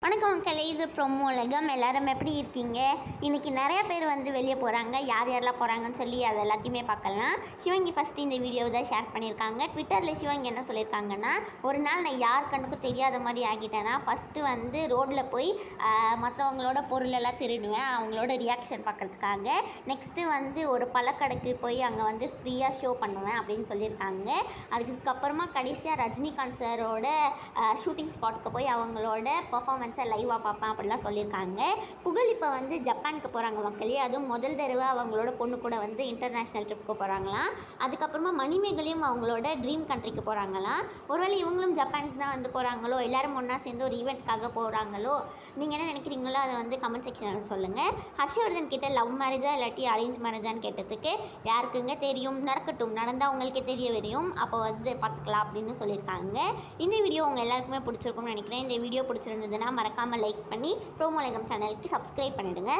வணக்கம் மக்களே, இது ப்ரோமோ உலகம். எல்லாரும் எப்படி இருக்கீங்க? இன்றைக்கி நிறைய பேர் வந்து வெளியே போகிறாங்க. யார் யாரெல்லாம் போகிறாங்கன்னு சொல்லி அது எல்லாத்தையுமே பார்க்கலாம். சிவங்கி ஃபஸ்ட்டு இந்த வீடியோவை தான் ஷேர் பண்ணியிருக்காங்க. ட்விட்டரில் சிவங்கி என்ன சொல்லியிருக்காங்கன்னா, ஒரு நாள் நான் யார் கண்ணுக்கும் தெரியாத மாதிரி ஆகிட்டேன்னா, ஃபஸ்ட்டு வந்து ரோட்டில் போய் மற்றவங்களோட பொருளெல்லாம் திருடுவேன், அவங்களோட ரியாக்ஷன் பார்க்குறதுக்காக. நெக்ஸ்ட்டு வந்து ஒரு பழக்கடைக்கு போய் அங்கே வந்து ஃப்ரீயாக ஷோ பண்ணுவேன் அப்படின்னு சொல்லியிருக்காங்க. அதுக்கப்புறமா கடைசியாக ரஜினிகாந்த் சாரோட ஷூட்டிங் ஸ்பாட்டுக்கு போய் அவங்களோட பர்ஃபார்மன்ஸை லைவாக பார்ப்பேன் அப்படிலாம் சொல்லியிருக்காங்க. புகழ் இப்போ வந்து ஜப்பானுக்கு போகிறாங்க மக்களே. அதுவும் முதல் தடவை அவங்களோட பொண்ணு கூட வந்து இன்டர்நேஷ்னல் ட்ரிப்புக்கு போகிறாங்களாம். அதுக்கப்புறமா மணிமேகலையும் அவங்களோட ட்ரீம் கண்ட்ரிக்கு போகிறாங்களாம். ஒருவேளை இவங்களும் ஜப்பானுக்கு தான் வந்து போகிறாங்களோ, எல்லோரும் ஒன்றா சேர்ந்து ஒரு ஈவெண்ட்காக போகிறாங்களோ? நீங்கள் என்ன நினைக்கிறீங்களோ அதை வந்து கமெண்ட் செக்ஷனில் சொல்லுங்கள். ஹர்ஷவர்தன் கிட்ட லவ் மேரேஜா இல்லாட்டி அரேஞ்ச் மேரேஜான்னு கேட்டதுக்கு, யாருக்குங்க தெரியும், நடக்கட்டும், நடந்தால் உங்களுக்கே தெரிய வரையும், அப்போ வந்து பார்த்துக்கலாம் அப்படின்னு சொல்லியிருக்காங்க. இந்த வீடியோ உங்கள் எல்லாருக்குமே பிடிச்சிருக்கும்னு நினைக்கிறேன். இந்த வீடியோ பிடிச்சிருந்ததுன்னா மறக்காமல் லைக் பண்ணி ப்ரோமோ உலகம் சேனலுக்கு சப்ஸ்கிரைப் பண்ணிவிடுங்க.